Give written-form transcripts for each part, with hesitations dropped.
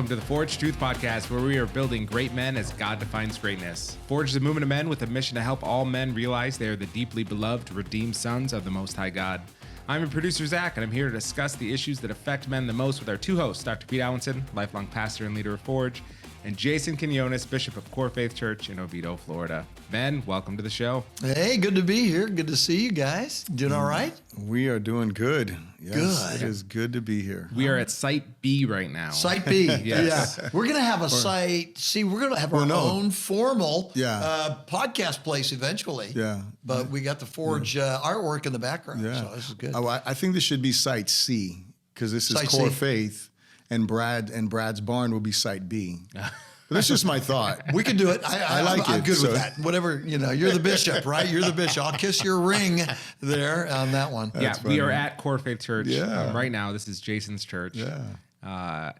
Welcome to the Forge Truth Podcast, where we are building great men as God defines greatness. Forge is a movement of men with a mission to help all men realize they are the deeply beloved, redeemed sons of the Most High God. I'm your producer, Zach, and I'm here to discuss the issues that affect men the most with our two hosts, Dr. Pete Allenson, lifelong pastor and leader of Forge, and Jason Quinones, Bishop of Core Faith Church in Oviedo, Florida. Ben, welcome to the show. Hey, good to be here. Good to see you guys. Doing all right? We are doing good. Yes, good. It is good to be here. We are at Site B right now. Site B. Yes. Yeah. We're going to have a site. See, we're going to have our own formal podcast place eventually. Yeah. But we got the Forge artwork in the background. Yeah. So this is good. Oh, I think this should be Site C because this is Site Core C. Faith, and Brad's barn will be Site B. But that's just my thought. We could do it. I like it. I'm good with that. Whatever, you're the bishop, right? You're the bishop. I'll kiss your ring there on that one. Yeah, we are at Core Faith Church right now. This is Jason's church. Yeah.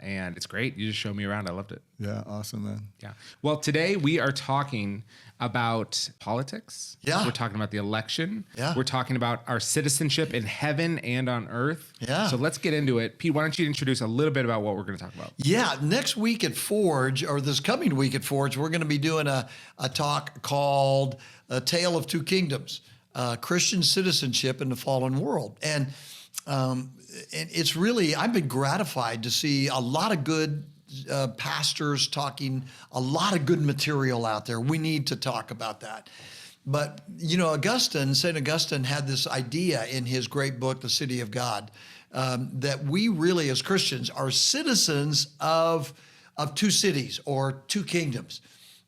And it's great. You just showed me around. I loved it. Yeah, awesome, man. Yeah. Well, today we are talking about politics. Yeah. We're talking about the election. Yeah. We're talking about our citizenship in heaven and on earth. Yeah. So let's get into it. Pete, why don't you introduce a little bit about what we're going to talk about? Yeah, next week at Forge, or this coming week at Forge, we're going to be doing a talk called A Tale of Two Kingdoms, Christian Citizenship in the Fallen World. And it's really, I've been gratified to see a lot of good pastors talking, a lot of good material out there. We need to talk about that. But, St. Augustine had this idea in his great book, The City of God, that we really as Christians are citizens of two cities or two kingdoms,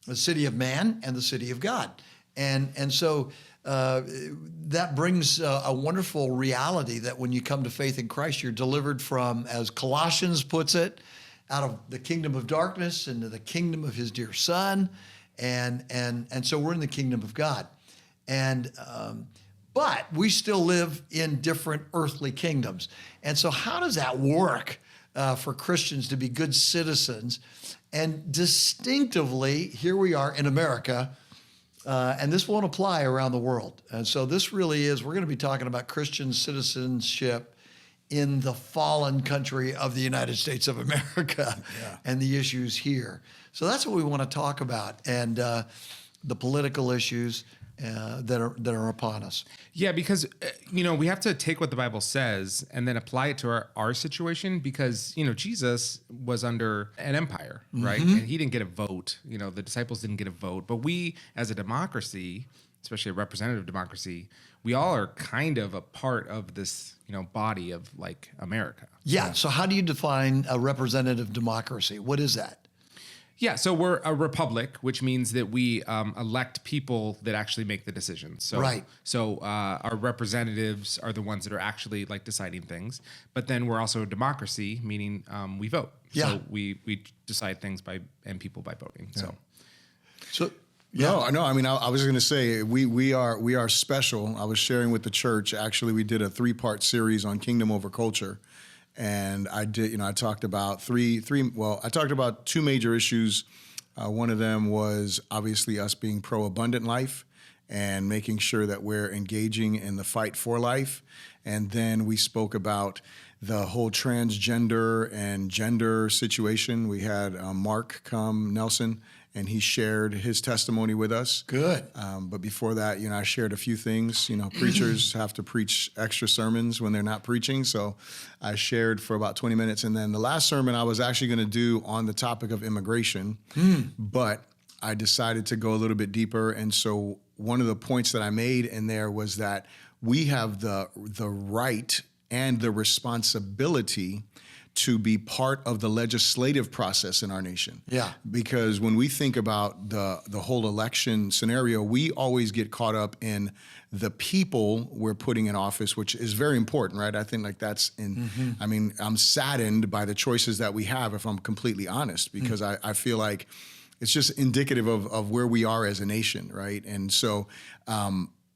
the city of man and the city of God. And so that brings a wonderful reality that when you come to faith in Christ, you're delivered from, as Colossians puts it, out of the kingdom of darkness into the kingdom of his dear son. And so we're in the kingdom of God. But we still live in different earthly kingdoms. And so how does that work for Christians to be good citizens? And distinctively, here we are in America, and this won't apply around the world. And so this really is, we're going to be talking about Christian citizenship in the fallen country of the United States of America and the issues here. So that's what we want to talk about, and the political issues that are upon us. Yeah, because, we have to take what the Bible says and then apply it to our situation because, Jesus was under an empire, right? And he didn't get a vote. The disciples didn't get a vote. But we, as a democracy, especially a representative democracy, we all are kind of a part of this, body of like America. Yeah. So how do you define a representative democracy? What is that? Yeah, so we're a republic, which means that we elect people that actually make the decisions. So, right. So our representatives are the ones that are actually like deciding things. But then we're also a democracy, meaning we vote. Yeah. So we decide things and people by voting. Yeah. So. Yeah. No. I mean, I was going to say we are special. I was sharing with the church. Actually, we did a 3-part series on kingdom over culture. And I did, I talked about I talked about 2 major issues. One of them was obviously us being pro-abundant life and making sure that we're engaging in the fight for life. And then we spoke about the whole transgender and gender situation. We had Mark Nelson, and he shared his testimony with us. Good. But before that, I shared a few things. Preachers have to preach extra sermons when they're not preaching. So I shared for about 20 minutes. And then the last sermon I was actually going to do on the topic of immigration. But I decided to go a little bit deeper. And so one of the points that I made in there was that we have the right and the responsibility to be part of the legislative process in our nation. Yeah. Because when we think about the whole election scenario, we always get caught up in the people we're putting in office, which is very important, right? I think like that's I mean, I'm saddened by the choices that we have, if I'm completely honest, because I feel like it's just indicative of where we are as a nation, right? And so,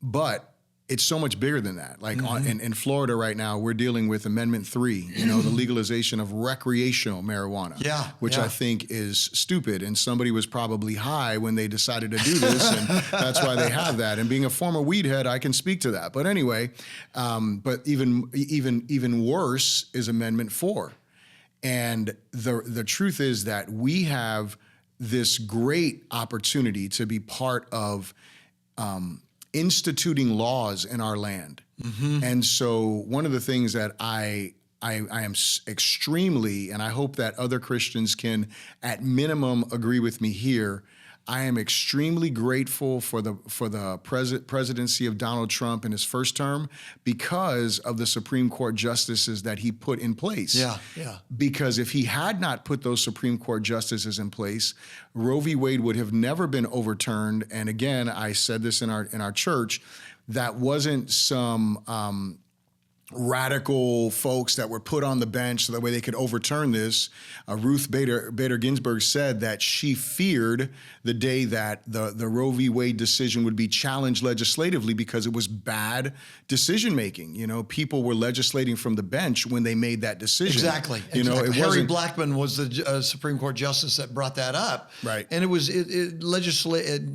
but it's so much bigger than that. Like in Florida right now, we're dealing with Amendment 3, the legalization of recreational marijuana, which I think is stupid. And somebody was probably high when they decided to do this, and that's why they have that. And being a former weed head, I can speak to that. But anyway, but even worse is Amendment 4. And the truth is that we have this great opportunity to be part of instituting laws in our land. And so one of the things that I am extremely, and I hope that other Christians can at minimum agree with me here, I am extremely grateful for the presidency of Donald Trump in his first term because of the Supreme Court justices that he put in place. Yeah. Because if he had not put those Supreme Court justices in place, Roe v. Wade would have never been overturned. And again, I said this in our church, that wasn't some radical folks that were put on the bench so that way they could overturn this. Ruth Bader Ginsburg said that she feared the day that the Roe v. Wade decision would be challenged legislatively because it was bad decision making. You know, people were legislating from the bench when they made that decision. Exactly. You know, it Harry wasn't Blackmun was the Supreme Court justice that brought that up. Right. And it was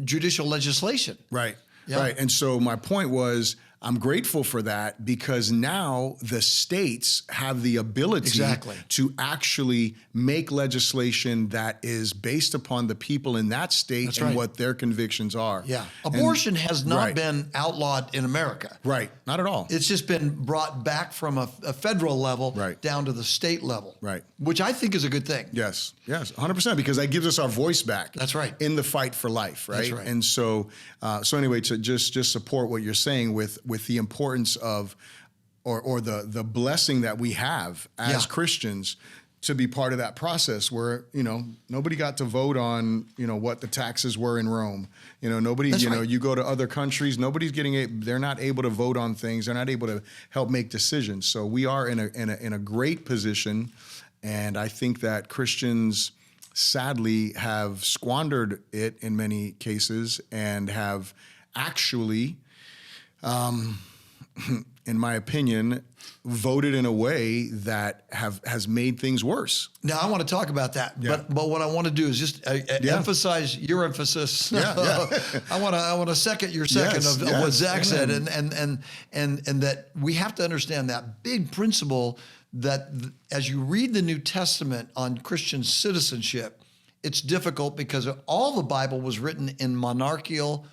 judicial legislation. Right. Yeah. Right. And so my point was, I'm grateful for that because now the states have the ability to actually make legislation that is based upon the people in that state and what their convictions are. Yeah. Abortion has not been outlawed in America. Right. Not at all. It's just been brought back from a federal level down to the state level. Right. Which I think is a good thing. Yes. Yes. 100%, because that gives us our voice back. That's right. In the fight for life. Right. That's right. And so, anyway, to just support what you're saying with the importance of, or the blessing that we have as Christians to be part of that process where, you know, nobody got to vote on, you know, what the taxes were in Rome. You know, nobody, know, you go to other countries, nobody's they're not able to vote on things. They're not able to help make decisions. So we are in a great position. And I think that Christians sadly have squandered it in many cases and have actually, in my opinion, voted in a way that has made things worse. Now, I want to talk about that, but what I want to do is just emphasize your emphasis. I want to second your second of what Zach said, and that we have to understand that big principle that as you read the New Testament on Christian citizenship, it's difficult because all the Bible was written in monarchical,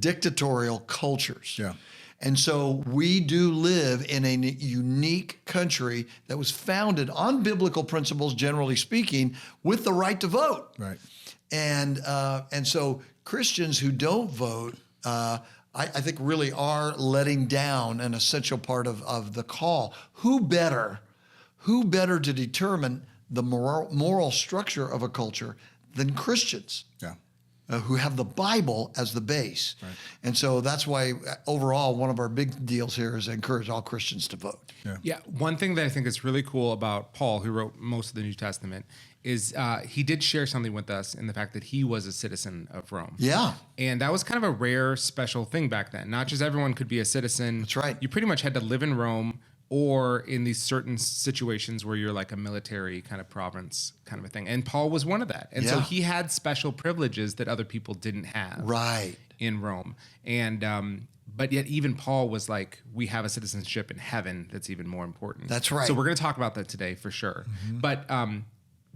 dictatorial cultures. Yeah. And so we do live in a unique country that was founded on biblical principles, generally speaking, with the right to vote. Right. And so Christians who don't vote, I think really are letting down an essential part of the call. Who better to determine the moral structure of a culture than Christians? Yeah. Who have the Bible as the base. Right. And so that's why overall one of our big deals here is to encourage all Christians to vote. Yeah. One thing that I think is really cool about Paul, who wrote most of the New Testament, is he did share something with us in the fact that he was a citizen of Rome. Yeah. And that was kind of a rare, special thing back then. Not just everyone could be a citizen. That's right. You pretty much had to live in Rome, or in these certain situations where you're like a military kind of province kind of a thing. And Paul was one of that. And so he had special privileges that other people didn't have in Rome. And but yet even Paul was like, we have a citizenship in heaven that's even more important. That's right. So we're going to talk about that today for sure. Mm-hmm. But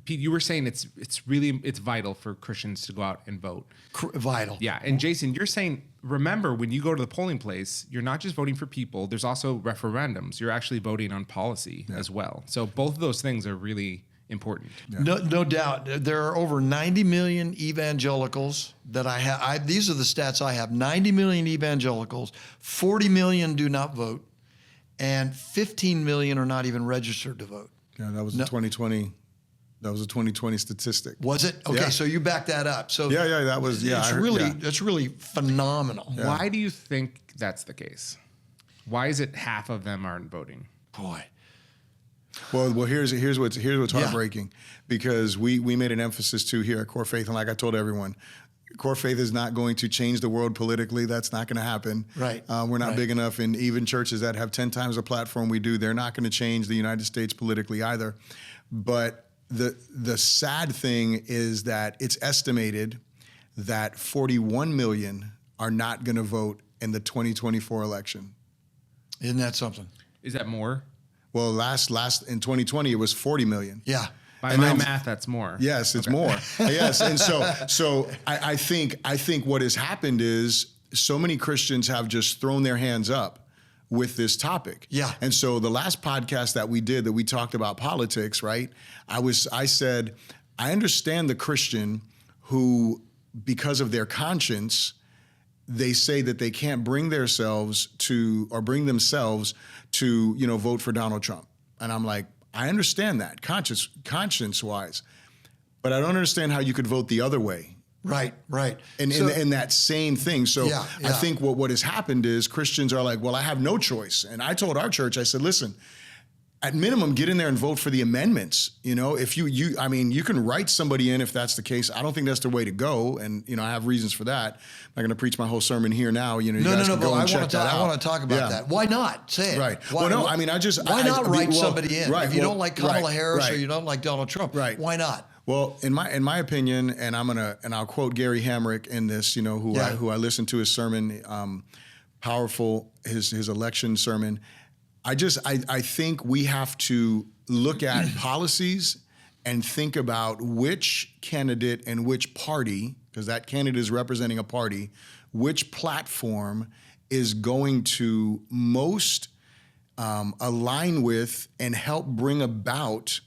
Pete, you were saying it's vital for Christians to go out and vote. Vital. Yeah. And Jason, you're saying, remember, when you go to the polling place, you're not just voting for people. There's also referendums. You're actually voting on policy as well. So both of those things are really important. Yeah. No doubt. There are over 90 million evangelicals that I have. These are the stats I have. 90 million evangelicals, 40 million do not vote, and 15 million are not even registered to vote. Yeah, that was the 2020. That was a 2020 statistic. Was it? Okay, so you backed that up. So that was that's really phenomenal. Yeah. Why do you think that's the case? Why is it half of them aren't voting? Boy. Well, here's what's heartbreaking, because we made an emphasis too here at Core Faith, and like I told everyone, Core Faith is not going to change the world politically. That's not going to happen. Right. We're not big enough, and even churches that have 10 times the platform we do, they're not going to change the United States politically either. But the sad thing is that it's estimated that 41 million are not going to vote in the 2024 election. Isn't that something? Is that more? Well, last in 2020 it was 40 million. Yeah. By And my then- math, that's more. Yes, it's more. Yes, and so I think what has happened is so many Christians have just thrown their hands up with this topic. Yeah. And so the last podcast that we did that we talked about politics, right? I said, I understand the Christian who, because of their conscience, they say that they can't bring themselves to vote for Donald Trump. And I'm like, I understand that conscience-wise, but I don't understand how you could vote the other way. Right. And in that same thing. So Yeah. I think what has happened is Christians are like, well, I have no choice. And I told our church, I said, listen, at minimum, get in there and vote for the amendments. If you can write somebody in if that's the case. I don't think that's the way to go. And, I have reasons for that. I'm not going to preach my whole sermon here now. You guys can go and check that out. I want to talk about that. Why not? Say it. Right. Why not write somebody in? If you don't like Kamala Harris or you don't like Donald Trump, why not? Well, in my opinion, and I'll quote Gary Hamrick in this, who I listened to his sermon, powerful, his election sermon. I think we have to look at policies and think about which candidate and which party, because that candidate is representing a party, which platform is going to most align with and help bring about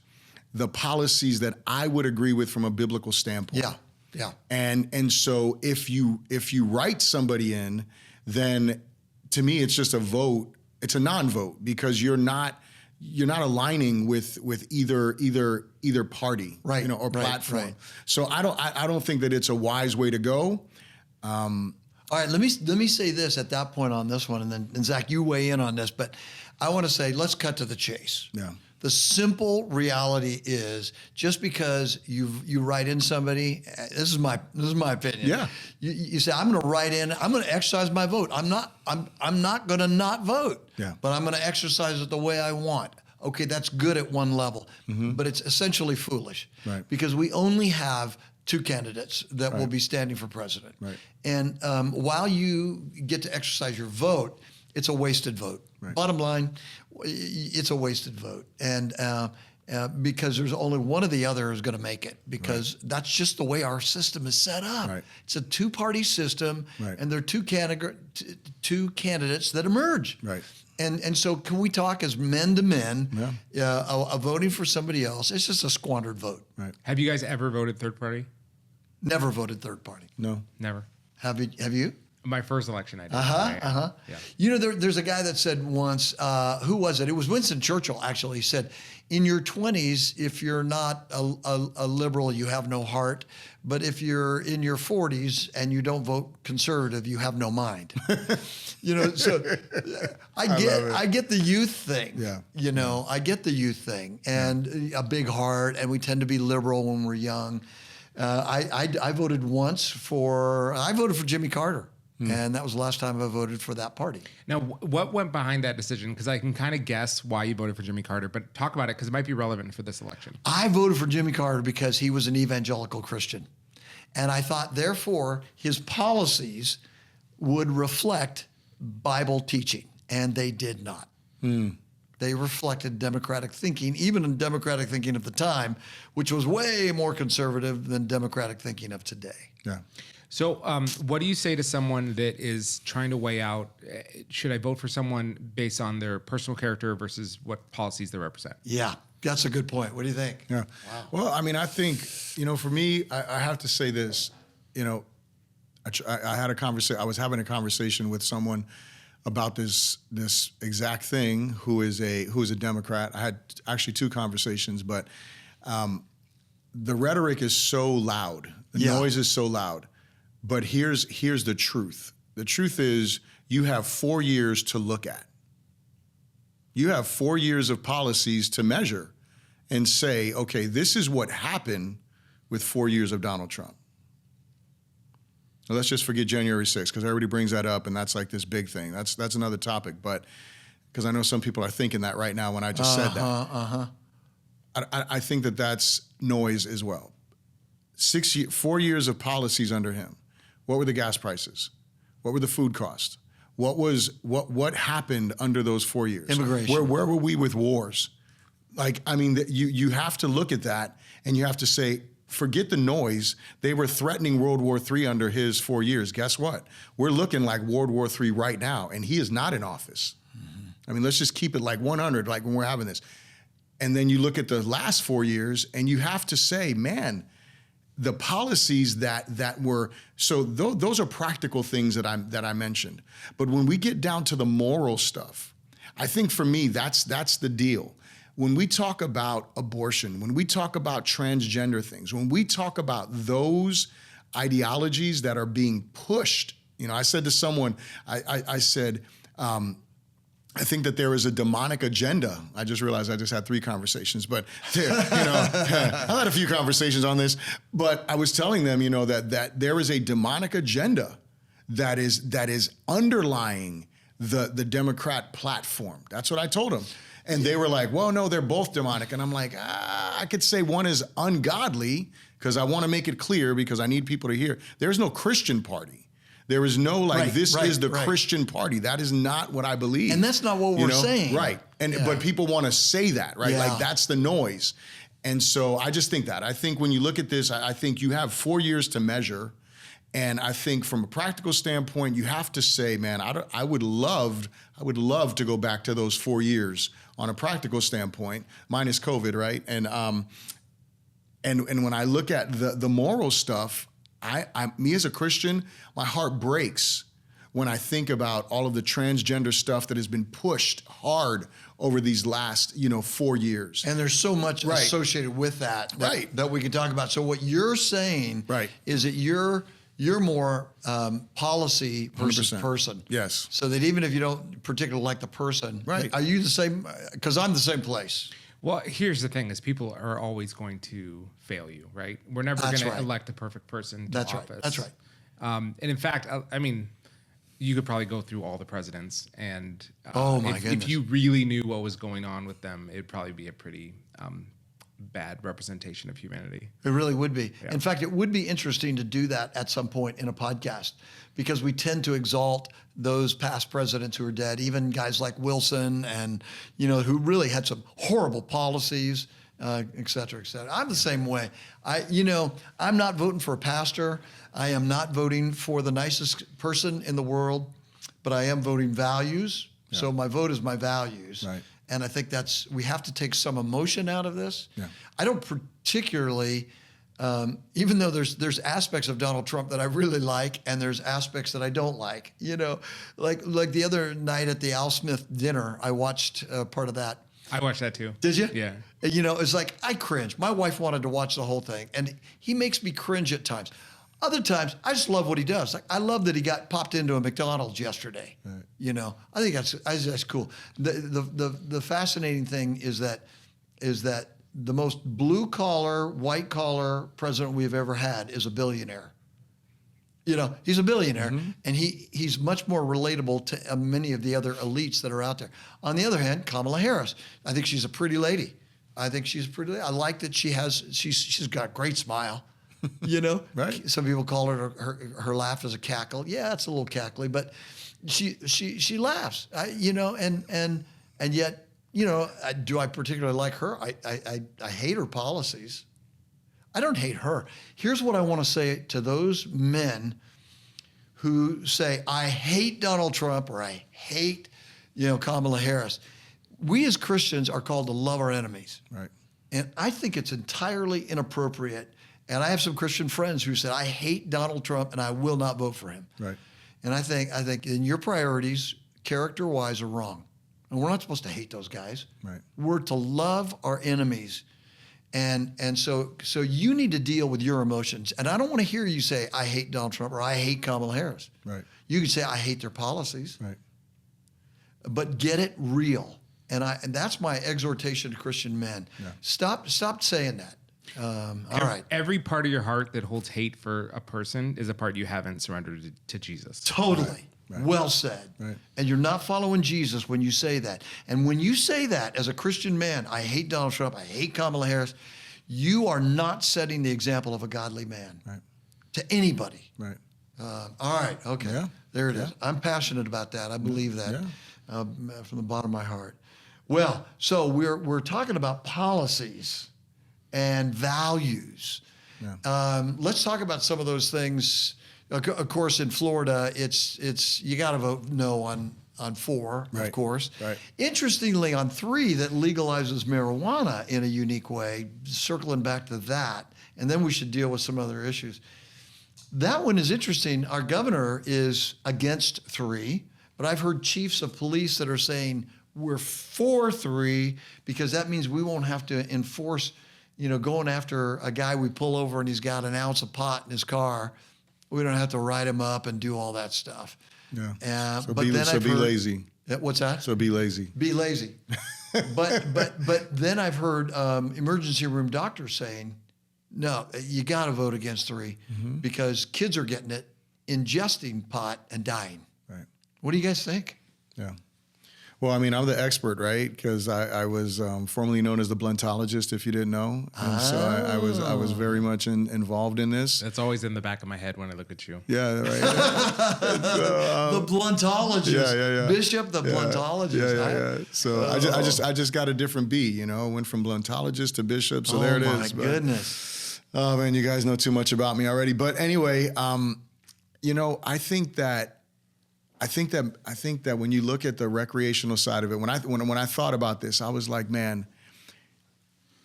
the policies that I would agree with from a biblical standpoint. Yeah. And so if you write somebody in, then to me it's just a vote. It's a non-vote because you're not aligning with either party, right, or platform. Right. So I don't think that it's a wise way to go. All right, let me say this at that point on this one, and then Zach, you weigh in on this. But I want to say, let's cut to the chase. Yeah. The simple reality is, just because you write in somebody, this is my opinion. Yeah. You say, I'm going to write in, I'm going to exercise my vote. I'm not going to not vote. Yeah. But I'm going to exercise it the way I want. Okay, that's good at one level, but it's essentially foolish, Right. because we only have two candidates that will be standing for president. Right. And while you get to exercise your vote, it's a wasted vote. Right. Bottom line, it's a wasted vote. And because there's only one or the other is going to make it, because that's just the way our system is set up. Right. It's a two-party system, Right. and there are two candidates that emerge. Right. And so can we talk as men to men, Yeah. voting for somebody else? It's just a squandered vote. Right. Have you guys ever voted third party? Never voted third party. No. Never. Have you? My first election, I did. Yeah. You know, there's a guy that said once, who was it? It was Winston Churchill, actually. He said, in your 20s, if you're not a liberal, you have no heart. But if you're in your 40s and you don't vote conservative, you have no mind. So I get the youth thing. Yeah. I get the youth thing, and a big heart, and we tend to be liberal when we're young. I voted for Jimmy Carter. And that was the last time I voted for that party. Now, what went behind that decision? Because I can kind of guess why you voted for Jimmy Carter, but talk about it because it might be relevant for this election. I voted for Jimmy Carter because he was an evangelical Christian. And I thought, therefore, his policies would reflect Bible teaching. And they did not. They reflected Democratic thinking, even in Democratic thinking of the time, which was way more conservative than Democratic thinking of today. Yeah. So what do you say to someone that is trying to weigh out, should I vote for someone based on their personal character versus what policies they represent? Yeah, that's a good point. What do you think? Yeah. Wow. Well, I mean, I think, for me, I have to say this, I had a conversation. I was having a conversation with someone about this exact thing who is a Democrat. I had actually two conversations, but the rhetoric is so loud. The noise is so loud. But here's the truth. The truth is you have 4 years to look at. You have 4 years of policies to measure and say, okay, this is what happened with 4 years of Donald Trump. Now, let's just forget January 6th, because everybody brings that up, and that's like this big thing. That's another topic, but because I know some people are thinking that right now when I just said that. I think that that's noise as well. 4 years of policies under him. What were the gas prices? What were the food costs? What happened under those 4 years? Immigration. Where were we with wars? Like, I mean, you have to look at that and you have to say, forget the noise. They were threatening World War III under his 4 years. Guess what? We're looking like World War III right now, and he is not in office. I mean, let's just keep it like 100, like when we're having this. And then you look at the last 4 years, and you have to say, man, the policies that were, so those are practical things that I mentioned. But when we get down to the moral stuff, I think for me, that's the deal. When we talk about abortion, when we talk about transgender things, when we talk about those ideologies that are being pushed, I said to someone, I said, I think that there is a demonic agenda. I just realized I just had 3 conversations, but I've had a few conversations on this. But I was telling them, that there is a demonic agenda that is underlying the Democrat platform. That's what I told them. And they were like, well, no, they're both demonic. And I'm like, I could say one is ungodly because I want to make it clear because I need people to hear. There's no Christian party. There is no this is the Christian party. That is not what I believe. And that's not what we're saying. Right. But people want to say that, right? Yeah. Like that's the noise. And so I just think that. I think when you look at this, I think you have 4 years to measure. And I think from a practical standpoint, you have to say, man, I would love to go back to those 4 years on a practical standpoint, minus COVID, right? And when I look at the moral stuff, me as a Christian, my heart breaks when I think about all of the transgender stuff that has been pushed hard over these last, 4 years. And there's so much associated with that we could talk about. So what you're saying is that you're more policy versus 100%. person. Yes. So that even if you don't particularly like the person, are you the same? Because I'm the same place. Well, here's the thing: is people are always going to fail you, right? We're never going to elect a perfect person to office. That's right. And in fact, I mean, you could probably go through all the presidents, and if you really knew what was going on with them, it'd probably be a pretty bad representation of humanity. It really would be. Yeah. In fact, it would be interesting to do that at some point in a podcast because we tend to exalt those past presidents who are dead, even guys like Wilson and, who really had some horrible policies, et cetera, et cetera. I'm the same way. I'm not voting for a pastor. I am not voting for the nicest person in the world, but I am voting values. Yeah. So my vote is my values. Right. And I think we have to take some emotion out of this. Yeah. I don't particularly, even though there's aspects of Donald Trump that I really like, and there's aspects that I don't like. Like the other night at the Al Smith dinner, I watched part of that. I watched that too. Did you? Yeah. It's like I cringe. My wife wanted to watch the whole thing, and he makes me cringe at times. Other times, I just love what he does. Like I love that he got popped into a McDonald's yesterday. Right. I think that's cool. The fascinating thing is that the most blue collar, white collar president we've ever had is a billionaire. He's a billionaire, and he's much more relatable to many of the other elites that are out there. On the other hand, Kamala Harris, I think she's a pretty lady. I like that she's got a great smile. Right. Some people call her laugh as a cackle. Yeah, it's a little cackly, but she laughs. And yet, do I particularly like her? I hate her policies. I don't hate her. Here's what I want to say to those men who say, I hate Donald Trump or I hate, Kamala Harris. We as Christians are called to love our enemies. Right. And I think it's entirely inappropriate. And I have some Christian friends who said, I hate Donald Trump and I will not vote for him. Right. And I think in your priorities, character-wise, are wrong. And we're not supposed to hate those guys. Right. We're to love our enemies. And so you need to deal with your emotions. And I don't want to hear you say, I hate Donald Trump or I hate Kamala Harris. Right. You can say, I hate their policies. Right. But get it real. And that's my exhortation to Christian men. Yeah. Stop saying that. All right. Every part of your heart that holds hate for a person is a part you haven't surrendered to Jesus. Totally. Right. Well said. Right. And you're not following Jesus when you say that. And when you say that as a Christian man, I hate Donald Trump, I hate Kamala Harris, you are not setting the example of a godly man to anybody. Right. All right. Okay. Yeah. There it is. I'm passionate about that. I believe that from the bottom of my heart. Well, so we're talking about policies and values. Yeah. Let's talk about some of those things. Of course, in Florida, it's you got to vote no on 4, Right. of course. Right. Interestingly, on 3 that legalizes marijuana in a unique way, circling back to that, and then we should deal with some other issues. That one is interesting. Our governor is against 3, but I've heard chiefs of police that are saying we're for 3 because that means we won't have to enforce, going after a guy we pull over and he's got an ounce of pot in his car. We don't have to write him up and do all that stuff. Yeah. But then I've be heard, lazy. What's that? So be lazy. Be lazy. but then I've heard emergency room doctors saying, no, you got to vote against 3 because kids are getting it, ingesting pot, and dying. Right. What do you guys think? Yeah. Well, I mean, I'm the expert, right? Because I was formerly known as the bluntologist, if you didn't know. And so I was very much involved in this. That's always in the back of my head when I look at you. Yeah, right. The bluntologist. Yeah. Bishop, the bluntologist. Yeah. So I just got a different B, Went from bluntologist to bishop. So there it is. Oh my goodness. Oh man, you guys know too much about me already. But anyway, I think that when you look at the recreational side of it, when I thought about this, I was like, man,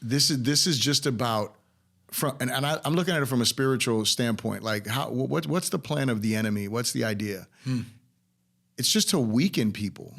this is just about I'm looking at it from a spiritual standpoint. Like, what's the plan of the enemy? What's the idea? It's just to weaken people.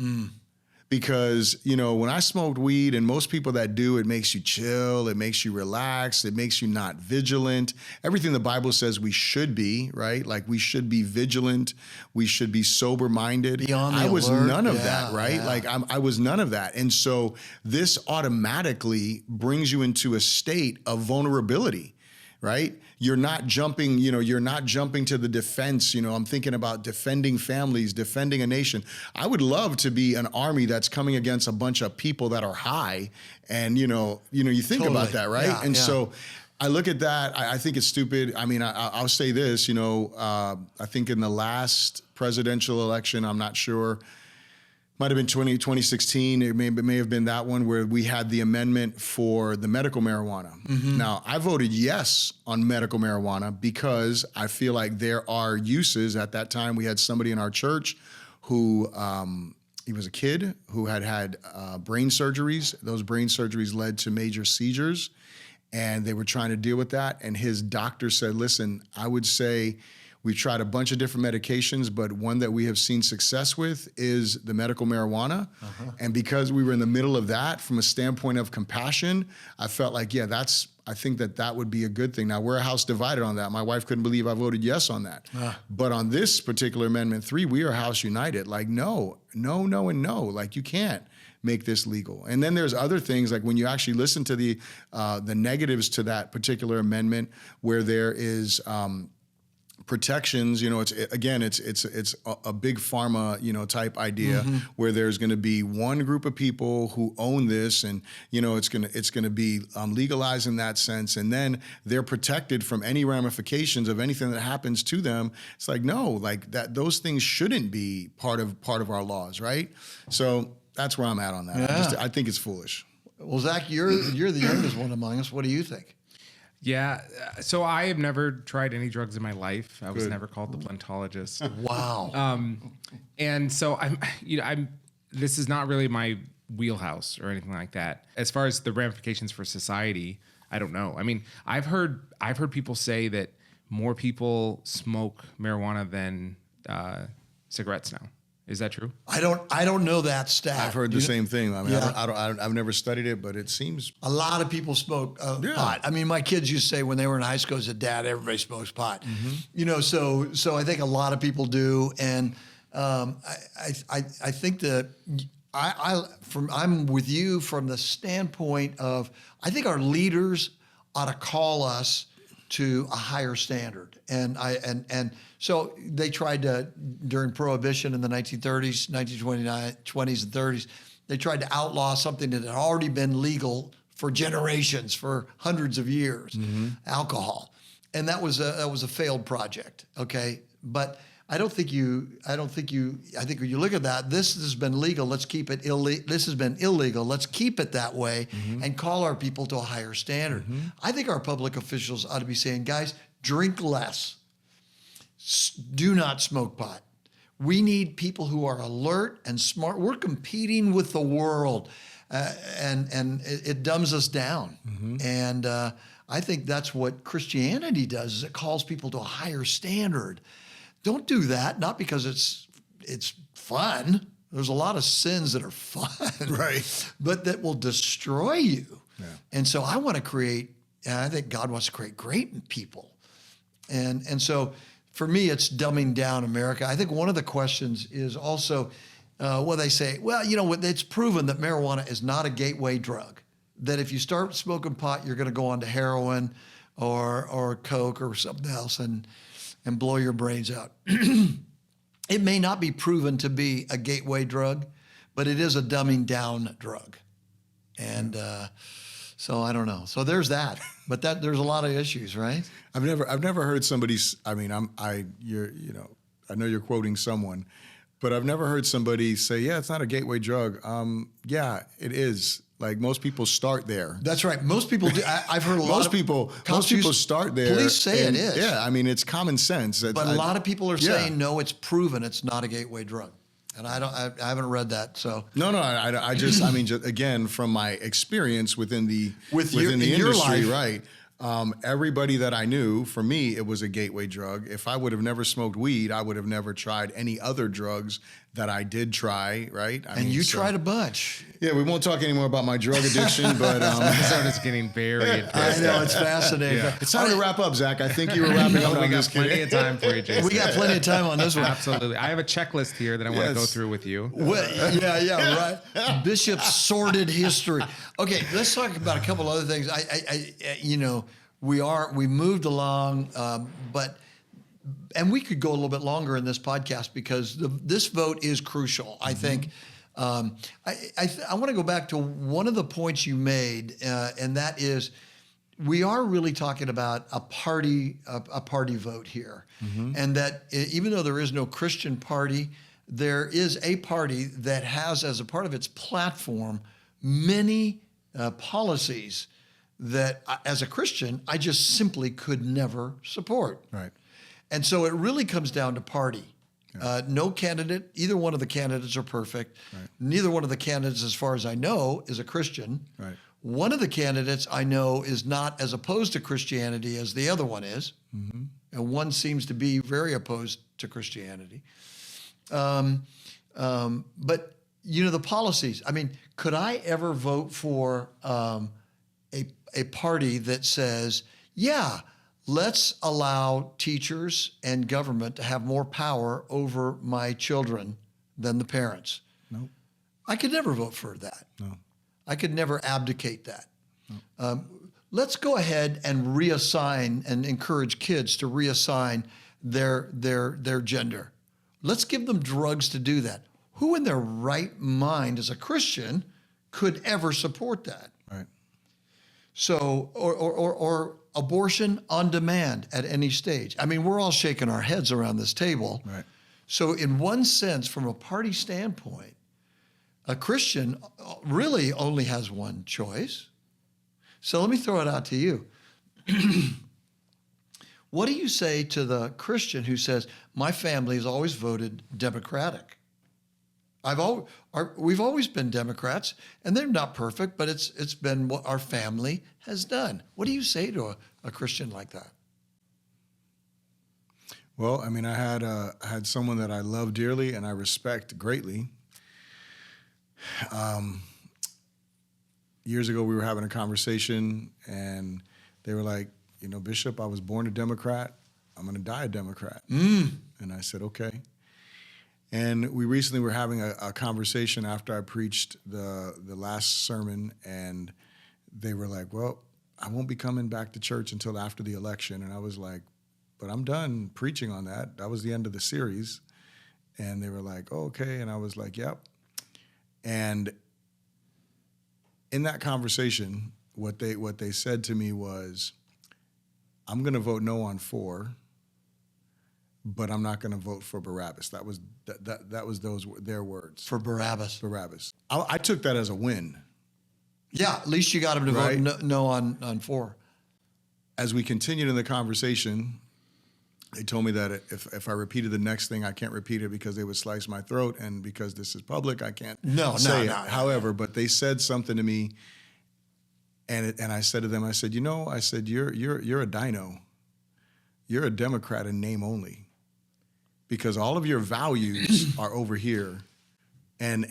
Because, when I smoked weed, and most people that do, it makes you chill, it makes you relax, it makes you not vigilant. Everything the Bible says we should be, right? Like we should be vigilant, we should be sober-minded. I was none of that, right? Yeah. Like I was none of that. And so this automatically brings you into a state of vulnerability, right? You're not jumping to the defense. I'm thinking about defending families, defending a nation. I would love to be an army that's coming against a bunch of people that are high. And, you think Totally. about that, right? So I look at that. I think it's stupid. I mean, I'll say this, I think in the last presidential election, I'm not sure, might have been 2016. It may have been that one where we had the amendment for the medical marijuana. Now, I voted yes on medical marijuana because I feel like there are uses. At that time, we had somebody in our church who, he was a kid who had brain surgeries. Those brain surgeries led to major seizures, and they were trying to deal with that. And his doctor said, listen, I would say, we've tried a bunch of different medications, but one that we have seen success with is the medical marijuana. And because we were in the middle of that, from a standpoint of compassion, I felt like, I think that would be a good thing. Now, we're a house divided on that. My wife couldn't believe I voted yes on that. But on this particular Amendment 3, we are house united. Like, no, and no. Like, you can't make this legal. And then there's other things, like when you actually listen to the negatives to that particular amendment, where there is protections, it's a big pharma, type idea where there's going to be one group of people who own this, and it's going to be legalized in that sense, and then they're protected from any ramifications of anything that happens to them. It's like, no, like that, those things shouldn't be part of our laws, right? So that's where I'm at on that. Yeah. I think it's foolish. Well, Zach, you're the youngest one among us. What do you think? Yeah. So I have never tried any drugs in my life. I was never called the bluntologist. Wow. And so this is not really my wheelhouse or anything like that. As far as the ramifications for society, I don't know. I mean, I've heard people say that more people smoke marijuana than cigarettes now. Is that true? I don't know that stat. I've heard the same thing. I mean, I've never studied it, but it seems a lot of people smoke pot. I mean, my kids used to say when they were in high school, said, "Dad, everybody smokes pot." So I think a lot of people do, and I think that I'm with you from the standpoint of I think our leaders ought to call us to a higher standard. And so they tried to, during Prohibition in the 1930s, 1920s and 30s, they tried to outlaw something that had already been legal for generations, for hundreds of years, alcohol. And that was a failed project, okay? But I think when you look at that, this has been legal. Let's keep it this has been illegal. Let's keep it that way and call our people to a higher standard. I think our public officials ought to be saying, guys, drink less. Do not smoke pot. We need people who are alert and smart. We're competing with the world, and it dumbs us down. And I think that's what Christianity does, is it calls people to a higher standard. Don't do that, not because it's fun. There's a lot of sins that are fun, Right. but that will destroy you. Yeah. And so I want to create, and I think God wants to create great people. And so for me, it's dumbing down America. I think one of the questions is also, they say, well, it's proven that marijuana is not a gateway drug, that if you start smoking pot, you're going to go on to heroin or coke or something else and blow your brains out. It may not be proven to be a gateway drug, but it is a dumbing down drug. And so I don't know. So there's that. But there's a lot of issues, right? I've never heard somebody. I mean, I know you're quoting someone, but I've never heard somebody say, "Yeah, it's not a gateway drug." Yeah, it is. Like, most people start there. That's right. Most people do. I've heard a lot Most people start there. Police say it is. Yeah, I mean, it's common sense. But a lot of people are saying, no, it's proven it's not a gateway drug. And I haven't read that. So No, I just, I mean, just, again, from my experience within the industry, your life. right? Everybody that I knew, for me, it was a gateway drug. If I would have never smoked weed, I would have never tried any other drugs that I did try, right? You tried a bunch. Yeah, we won't talk anymore about my drug addiction, but This episode is getting very interesting. I know, it's fascinating. Yeah. it's time to wrap up, Zach. I think you were wrapping up. We I'm got just plenty kidding. of time for you, Jason. We got plenty of time on this one. Absolutely. I have a checklist here that I want to go Yes. through with you. Well, yeah, right. Bishop's sordid history. Okay, let's talk about a couple other things. We moved along, and we could go a little bit longer in this podcast because this vote is crucial. I think. I want to go back to one of the points you made, and that is, we are really talking about a party vote here, and that even though there is no Christian party, there is a party that has as a part of its platform many policies that, as a Christian, I just simply could never support. Right. And so it really comes down to party. No candidate, either one of the candidates are perfect. Right. Neither one of the candidates, as far as I know, is a Christian. Right. One of the candidates I know is not as opposed to Christianity as the other one is. And one seems to be very opposed to Christianity. But, the policies, I mean, could I ever vote for a party that says, yeah, let's allow teachers and government to have more power over my children than the parents? No. I could never vote for that. No. I could never abdicate that. No. Let's go ahead and reassign and encourage kids to reassign their gender. Let's give them drugs to do that. Who in their right mind as a Christian could ever support that? Right. So, or abortion on demand at any stage. I mean, we're all shaking our heads around this table. Right. So in one sense, from a party standpoint, a Christian really only has one choice. So let me throw it out to you. What do you say to the Christian who says, my family has always voted Democratic? We've always been Democrats, and they're not perfect, but it's been what our family has done. What do you say to a Christian like that? Well, I mean, I had someone that I love dearly and I respect greatly. Years ago, we were having a conversation, and they were like, Bishop, I was born a Democrat. I'm going to die a Democrat. And I said, okay. And we recently were having a conversation after I preached the last sermon, and they were like, well, I won't be coming back to church until after the election. And I was like, but I'm done preaching on that. That was the end of the series. And they were like, oh, okay. And I was like, yep. And in that conversation, what they said to me was, I'm going to vote no on 4, but I'm not going to vote for Barabbas. That was their words. For Barabbas. Barabbas. I took that as a win. Yeah, at least you got him to Right. vote no on 4. As we continued in the conversation, they told me that if I repeated the next thing, I can't repeat it because they would slice my throat, and because this is public, I can't say it. However, but they said something to me, and I said to them, I said, you're a dino. You're a Democrat in name only, because all of your values are over here, and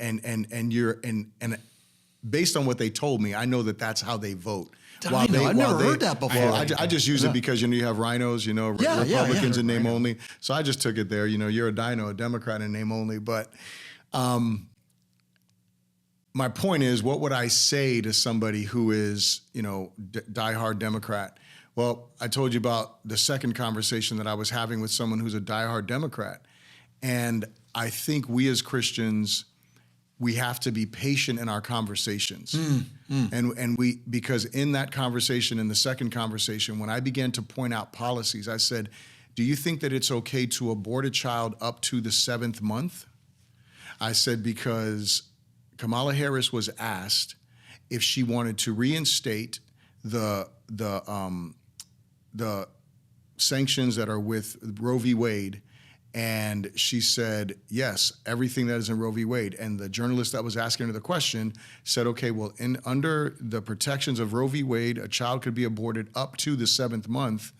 based on what they told me, I know that that's how they vote. I've never heard that before. I just use it because you have rhinos, Republicans in name only. So I just took it there. You're a dino, a Democrat in name only. But my point is, what would I say to somebody who is, diehard Democrat? Well, I told you about the second conversation that I was having with someone who's a diehard Democrat. And I think we as Christians, we have to be patient in our conversations. And because in that conversation, in the second conversation, when I began to point out policies, I said, do you think that it's okay to abort a child up to the 7th month? I said, because Kamala Harris was asked if she wanted to reinstate the sanctions that are with Roe v. Wade. And she said, yes, everything that is in Roe v. Wade. And the journalist that was asking her the question said, okay, well, under the protections of Roe v. Wade, a child could be aborted up to the 7th month.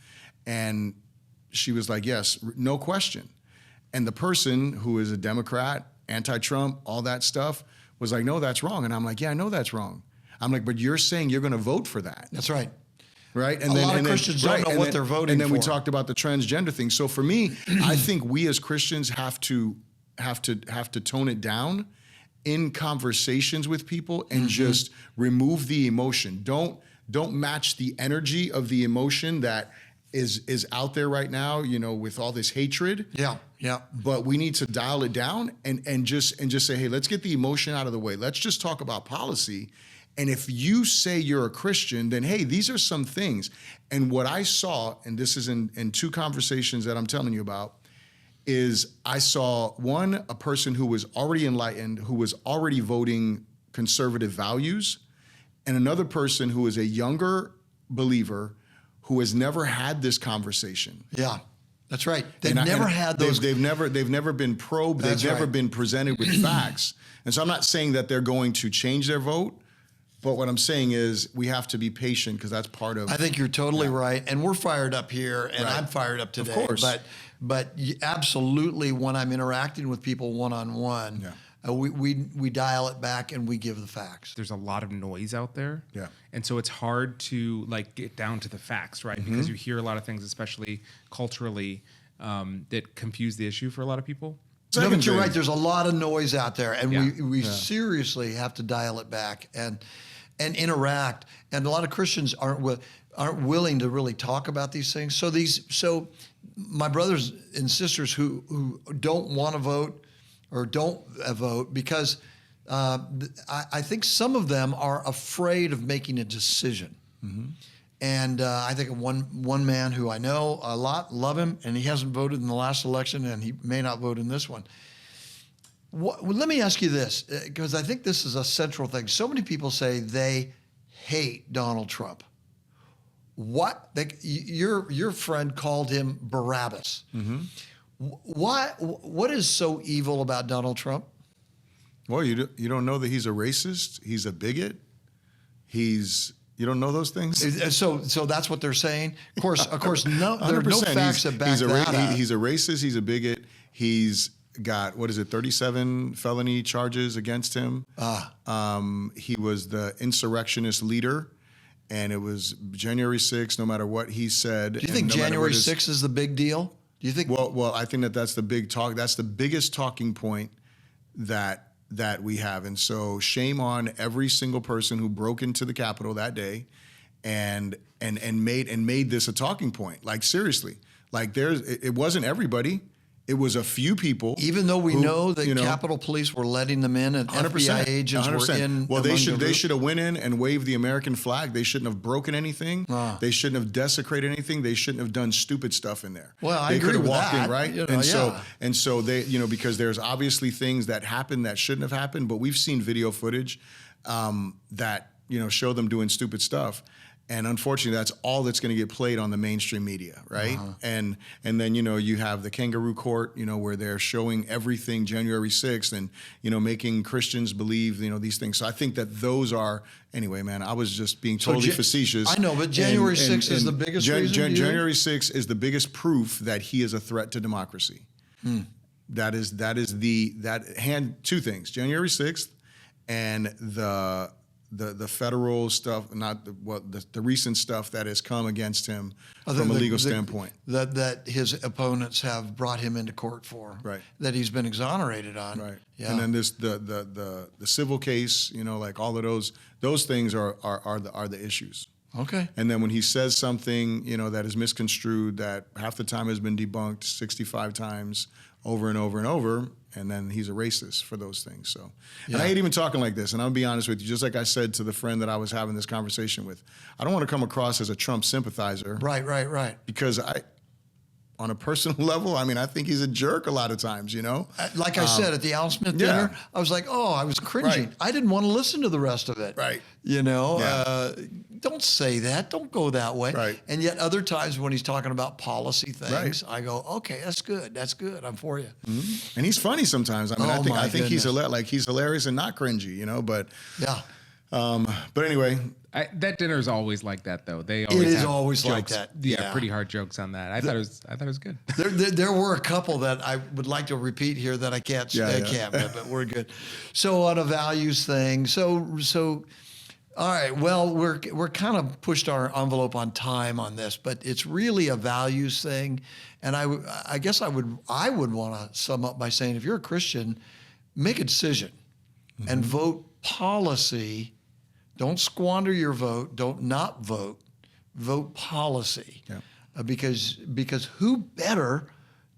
And she was like, yes, no question. And the person who is a Democrat, anti-Trump, all that stuff, was like, no, that's wrong. And I'm like, yeah, I know that's wrong. I'm like, but you're saying you're going to vote for that. That's right. Right. And a lot of Christians don't know what they're voting for. And then we talked about the transgender thing. So for me, I think we as Christians have to tone it down in conversations with people and just remove the emotion. Don't match the energy of the emotion that is out there right now, with all this hatred. Yeah. But we need to dial it down and just say, hey, let's get the emotion out of the way. Let's just talk about policy. And if you say you're a Christian, then, hey, these are some things. And what I saw, and this is in 2 conversations that I'm telling you about, is I saw, one, a person who was already enlightened, who was already voting conservative values, and another person who is a younger believer who has never had this conversation. Yeah, that's right. They've never had those. They've never been probed. They've never been presented with facts. And so I'm not saying that they're going to change their vote. But what I'm saying is we have to be patient, because that's part of. I think you're totally right, and we're fired up here, and I'm fired up today. Of course. But absolutely, when I'm interacting with people one-on-one, we dial it back and we give the facts. There's a lot of noise out there. Yeah. And so it's hard to get down to the facts, right? Because you hear a lot of things, especially culturally, that confuse the issue for a lot of people. No, but you're right. There's a lot of noise out there, and we seriously have to dial it back and interact. And a lot of Christians aren't willing to really talk about these things. So my brothers and sisters who don't want to vote or don't vote because I think some of them are afraid of making a decision. And I think of one man who I know a lot, love him, and he hasn't voted in the last election, and he may not vote in this one. Let me ask you this, because I think this is a central thing. So many people say they hate Donald Trump. Your friend called him Barabbas. What is so evil about Donald Trump? Well, you don't know that he's a racist. He's a bigot. You don't know those things? So that's what they're saying. Of course, no, there are no facts that back that up. He's a racist. He's a bigot. He's got 37 felony charges against him. He was the insurrectionist leader, and it was January 6th. No matter what he said. Do you think January 6th is the big deal? Do you think? Well, I think that's the big talk. That's the biggest talking point that we have. And so shame on every single person who broke into the Capitol that day and made this a talking point. Like, seriously, like it wasn't everybody. It was a few people. Even though we know that you know, Capitol Police were letting them in and 100%, FBI agents 100%. were in. Well, they among the should have went in and waved the American flag. They shouldn't have broken anything. They shouldn't have desecrated anything. They shouldn't have done stupid stuff in there. Well, I they agree could have with walked that. in, right? You know, and so they, you know, because there's obviously things that happened that shouldn't have happened, but we've seen video footage that, you know, show them doing stupid stuff. And unfortunately, that's all that's going to get played on the mainstream media, right? And then, you know, you have the kangaroo court, you know, where they're showing everything January 6th and, you know, making Christians believe, you know, these things. So I think that those are, anyway, man, I was just being totally facetious. I know, but January 6th is the biggest reason? January 6th is the biggest proof that he is a threat to democracy. That is two things, January 6th and the federal stuff, not the recent stuff that has come against him from a legal standpoint. That his opponents have brought him into court for. Right. That he's been exonerated on. Right. Yeah. And then this the civil case, you know, like all of those things are the issues. Okay. And then when he says something, you know, that is misconstrued, that half the time has been debunked 65 times over and over and over, and then he's a racist for those things. So, and I hate even talking like this, and I'll be honest with you, just like I said to the friend that I was having this conversation with, I don't want to come across as a Trump sympathizer. Right. Because on a personal level, I mean, I think he's a jerk a lot of times, you know? Like I said, at the Al Smith dinner, I was like, I was cringing. Right. I didn't want to listen to the rest of it. Right. You know, don't say that. Don't go that way. Right. And yet other times when he's talking about policy things, Right. I go, okay, that's good. That's good. I'm for you. And he's funny sometimes. I mean, I think he's hilarious and not cringy, you know, but yeah. But anyway, that dinner is always like that, though. They It always is have always jokes. like that. Yeah, pretty hard jokes on that. I thought it was good. There were a couple that I would like to repeat here that I can't, but we're good. So on a values thing, so all right. Well, we're kind of pushed our envelope on time on this, but it's really a values thing, and I guess I would want to sum up by saying, if you're a Christian, make a decision and vote policy. Don't squander your vote. Don't not vote. Vote policy. Yeah. Because who better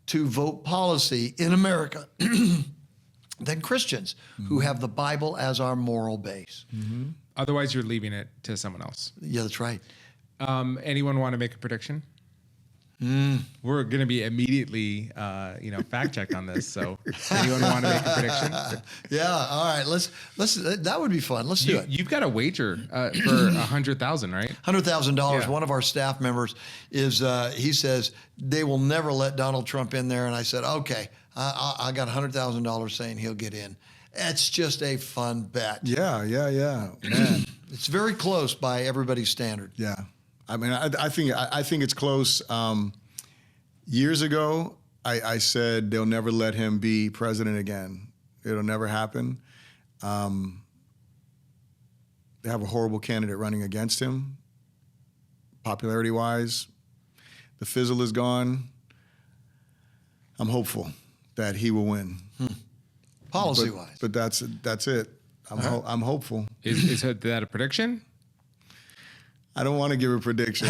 to vote policy in America than Christians who have the Bible as our moral base? Otherwise, you're leaving it to someone else. Yeah, that's right. Anyone want to make a prediction? We're going to be immediately, fact checked on this. So, anyone want to make a prediction? Yeah. All right. Let's. That would be fun. Let's do it. You've got a wager for $100,000, right? $100,000. Yeah. One of our staff members is. He says they will never let Donald Trump in there, and I said, okay, I got $100,000 saying he'll get in. It's just a fun bet. Yeah, man. It's very close by everybody's standard. Yeah. I mean, I think it's close. Years ago, I said they'll never let him be president again. It'll never happen. They have a horrible candidate running against him, popularity-wise. The fizzle is gone. I'm hopeful that he will win. Policy-wise. But that's it. I'm hopeful. Is that a prediction? I don't want to give a prediction.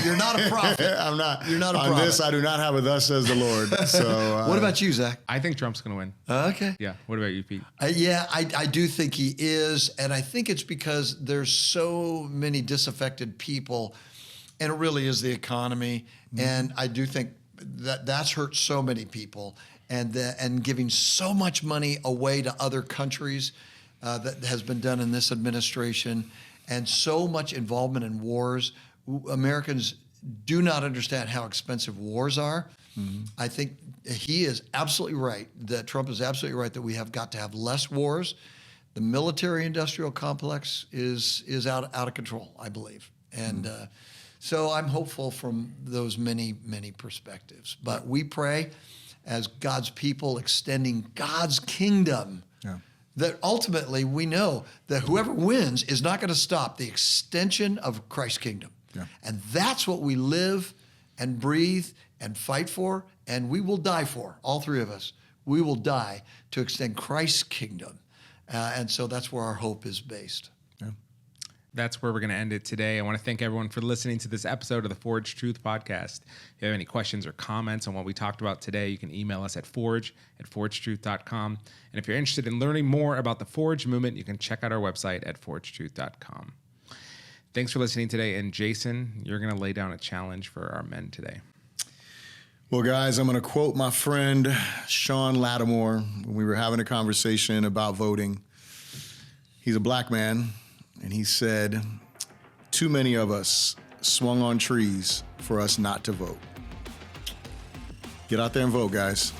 You're not a prophet. I'm not. You're not a on prophet. this, I do not have a thus says the Lord. So, what about you, Zach? I think Trump's going to win. Okay. Yeah. What about you, Pete? I do think he is, and I think it's because there's so many disaffected people, and it really is the economy, and I do think that's hurt so many people, and giving so much money away to other countries that has been done in this administration. And so much involvement in wars. Americans do not understand how expensive wars are. I think he is absolutely right, that Trump is absolutely right, that we have got to have less wars. The military-industrial complex is out of control, I believe. And so I'm hopeful from those many, many perspectives. But we pray as God's people extending God's kingdom, that ultimately we know that whoever wins is not going to stop the extension of Christ's kingdom. Yeah. And that's what we live and breathe and fight for, and we will die for, all three of us. We will die to extend Christ's kingdom. And so that's where our hope is based. Yeah. That's where we're going to end it today. I want to thank everyone for listening to this episode of the Forge Truth Podcast. If you have any questions or comments on what we talked about today, you can email us at forge@forgetruth.com. And if you're interested in learning more about the Forge movement, you can check out our website at forgetruth.com. Thanks for listening today. And Jason, you're going to lay down a challenge for our men today. Well, guys, I'm going to quote my friend Sean Lattimore when we were having a conversation about voting. He's a black man, and he said, "Too many of us swung on trees for us not to vote." Get out there and vote, guys.